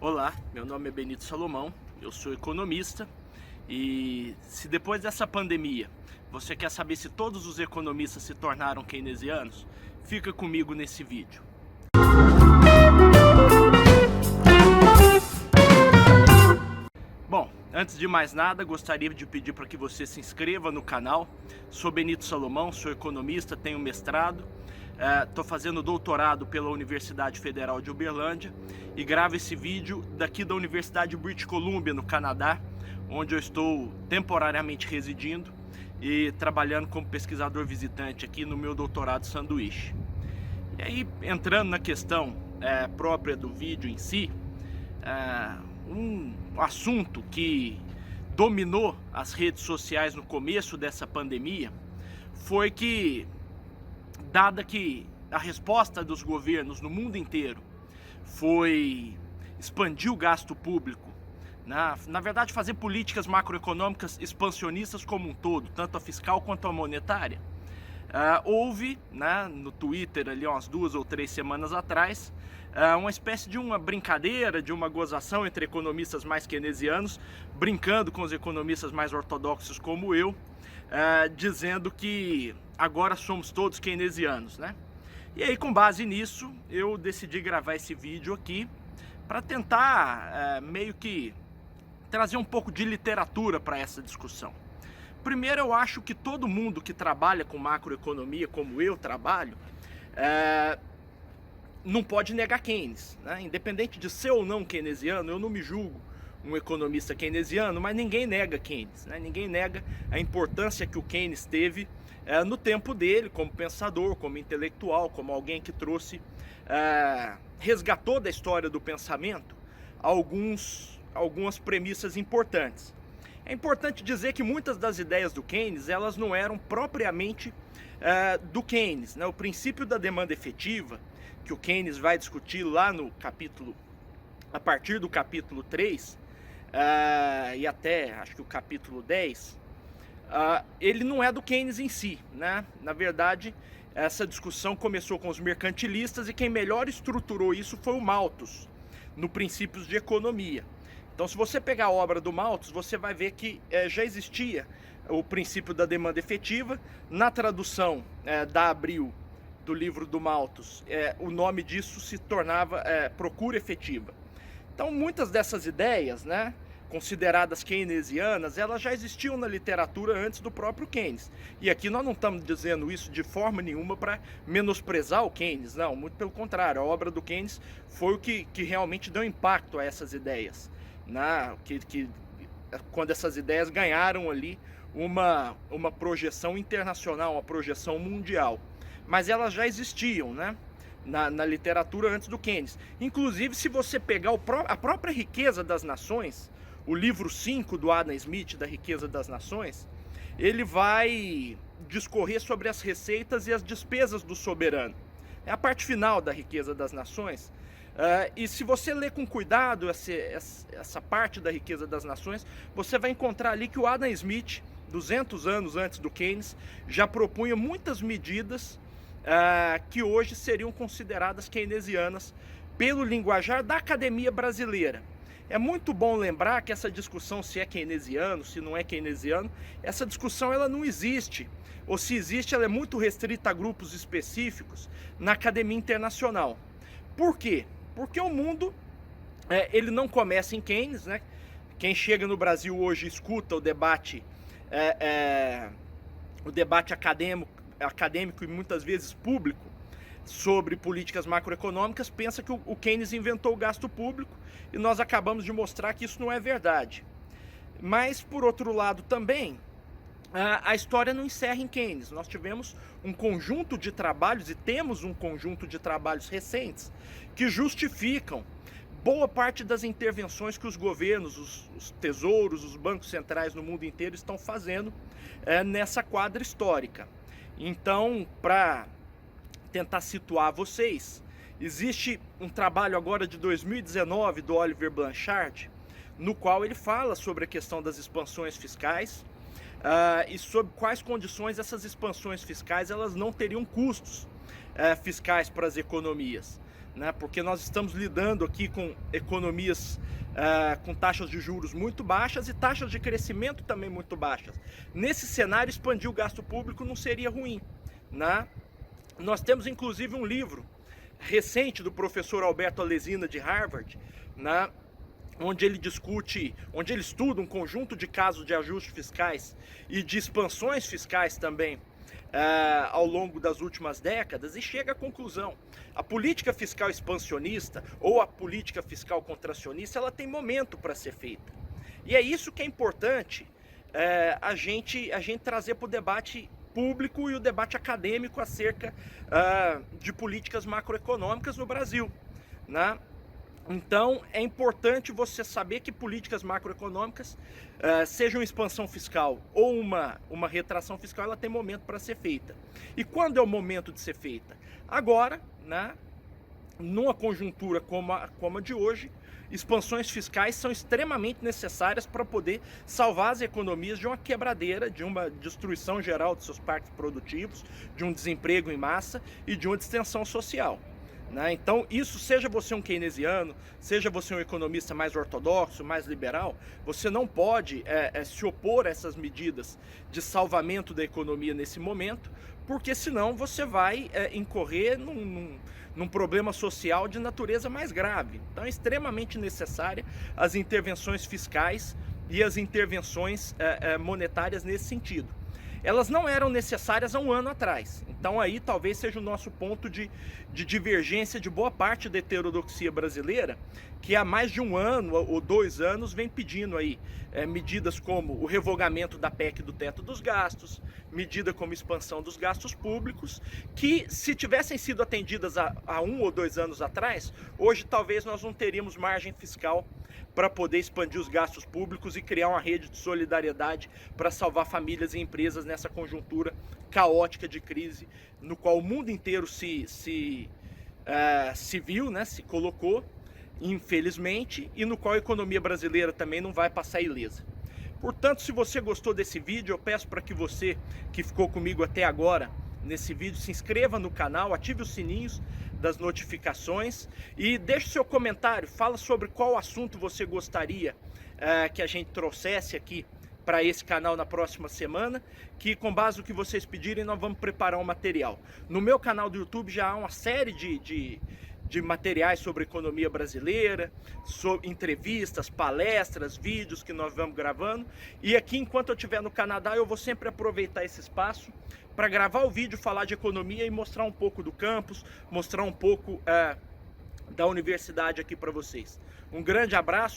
Olá, meu nome é Benito Salomão, eu sou economista e se depois dessa pandemia você quer saber se todos os economistas se tornaram keynesianos, fica comigo nesse vídeo. Bom, antes de mais nada, gostaria de pedir para que você se inscreva no canal. Sou Benito Salomão, sou economista, tenho mestrado, estou fazendo doutorado pela Universidade Federal de Uberlândia e gravo esse vídeo daqui da Universidade de British Columbia, no Canadá, onde eu estou temporariamente residindo e trabalhando como pesquisador visitante aqui no meu doutorado sanduíche. E aí, entrando na questão própria do vídeo em si, um assunto que dominou as redes sociais no começo dessa pandemia foi que, dada que a resposta dos governos no mundo inteiro foi expandir o gasto público, na verdade fazer políticas macroeconômicas expansionistas como um todo, tanto a fiscal quanto a monetária, houve, no Twitter ali umas 2 ou 3 semanas atrás, uma espécie de uma brincadeira, de uma gozação entre economistas mais keynesianos, brincando com os economistas mais ortodoxos como eu, dizendo que agora somos todos keynesianos, E aí, com base nisso, eu decidi gravar esse vídeo aqui para tentar meio que trazer um pouco de literatura para essa discussão. Primeiro, eu acho que todo mundo que trabalha com macroeconomia, como eu trabalho, não pode negar Keynes, Independente de ser ou não keynesiano, eu não me julgo um economista keynesiano, mas ninguém nega Keynes, Ninguém nega a importância que o Keynes teve no tempo dele, como pensador, como intelectual, como alguém que trouxe, resgatou da história do pensamento algumas premissas importantes. É importante dizer que muitas das ideias do Keynes, elas não eram propriamente do Keynes, O princípio da demanda efetiva, que o Keynes vai discutir lá no capítulo, a partir do capítulo 3, e até acho que o capítulo 10, ele não é do Keynes em si, Na verdade, essa discussão começou com os mercantilistas e quem melhor estruturou isso foi o Malthus, no Princípios de Economia. Então, se você pegar a obra do Malthus, você vai ver que já existia o princípio da demanda efetiva. Na tradução da Abril, do livro do Malthus, o nome disso se tornava procura efetiva. Então, muitas dessas ideias, consideradas keynesianas, elas já existiam na literatura antes do próprio Keynes. E aqui nós não estamos dizendo isso de forma nenhuma para menosprezar o Keynes, não, muito pelo contrário, a obra do Keynes foi o que realmente deu impacto a essas ideias, quando essas ideias ganharam ali uma projeção internacional, uma projeção mundial. Mas elas já existiam, na literatura antes do Keynes. Inclusive, se você pegar a própria Riqueza das Nações, o livro 5 do Adam Smith, da Riqueza das Nações, ele vai discorrer sobre as receitas e as despesas do soberano. É a parte final da Riqueza das Nações. E se você ler com cuidado essa parte da Riqueza das Nações, você vai encontrar ali que o Adam Smith, 200 anos antes do Keynes, já propunha muitas medidas que hoje seriam consideradas keynesianas pelo linguajar da academia brasileira. É muito bom lembrar que essa discussão se é keynesiano, se não é keynesiano, essa discussão ela não existe, ou se existe, ela é muito restrita a grupos específicos na academia internacional. Por quê? Porque o mundo ele não começa em Keynes, Quem chega no Brasil hoje escuta o debate acadêmico e muitas vezes público sobre políticas macroeconômicas, pensa que o Keynes inventou o gasto público e nós acabamos de mostrar que isso não é verdade. Mas, por outro lado também, a história não encerra em Keynes. Nós tivemos um conjunto de trabalhos e temos um conjunto de trabalhos recentes que justificam boa parte das intervenções que os governos, os tesouros, os bancos centrais no mundo inteiro estão fazendo nessa quadra histórica. Então, para tentar situar vocês, existe um trabalho agora de 2019 do Oliver Blanchard, no qual ele fala sobre a questão das expansões fiscais e sobre quais condições essas expansões fiscais elas não teriam custos fiscais para as economias. né? Porque nós estamos lidando aqui com economias com taxas de juros muito baixas e taxas de crescimento também muito baixas. Nesse cenário, expandir o gasto público não seria ruim, né? Nós temos inclusive um livro recente do professor Alberto Alesina de Harvard, né? Onde ele estuda um conjunto de casos de ajustes fiscais e de expansões fiscais também ao longo das últimas décadas, e chega à conclusão: a política fiscal expansionista ou a política fiscal contracionista, ela tem momento para ser feita. E é isso que é importante a gente trazer para o debate público e o debate acadêmico acerca de políticas macroeconômicas no Brasil, né? Então é importante você saber que políticas macroeconômicas, sejam expansão fiscal ou uma retração fiscal, ela tem momento para ser feita. E quando é o momento de ser feita? Agora, né? Numa conjuntura como a de hoje, expansões fiscais são extremamente necessárias para poder salvar as economias de uma quebradeira, de uma destruição geral de seus parques produtivos, de um desemprego em massa e de uma distensão social. Então isso, seja você um keynesiano, seja você um economista mais ortodoxo, mais liberal, você não pode se opor a essas medidas de salvamento da economia nesse momento, porque senão você vai incorrer num problema social de natureza mais grave. Então é extremamente necessária as intervenções fiscais e as intervenções monetárias nesse sentido. Elas não eram necessárias há um ano atrás. Então aí talvez seja o nosso ponto de divergência de boa parte da heterodoxia brasileira, que há mais de um ano ou 2 anos vem pedindo aí medidas como o revogamento da PEC do teto dos gastos, medida como expansão dos gastos públicos, que se tivessem sido atendidas há 1 ou 2 anos atrás, hoje talvez nós não teríamos margem fiscal para poder expandir os gastos públicos e criar uma rede de solidariedade para salvar famílias e empresas nessa conjuntura caótica de crise, no qual o mundo inteiro se viu, né, se colocou, infelizmente, e no qual a economia brasileira também não vai passar ilesa. Portanto, se você gostou desse vídeo, eu peço para que você que ficou comigo até agora nesse vídeo se inscreva no canal, ative os sininhos das notificações e deixe seu comentário, fala sobre qual assunto você gostaria que a gente trouxesse aqui para esse canal na próxima semana, que com base no que vocês pedirem nós vamos preparar um material. No meu canal do YouTube já há uma série de materiais sobre economia brasileira, sobre entrevistas, palestras, vídeos que nós vamos gravando, e aqui enquanto eu estiver no Canadá eu vou sempre aproveitar esse espaço para gravar o vídeo, falar de economia e mostrar um pouco do campus, mostrar um pouco da universidade aqui para vocês. Um grande abraço.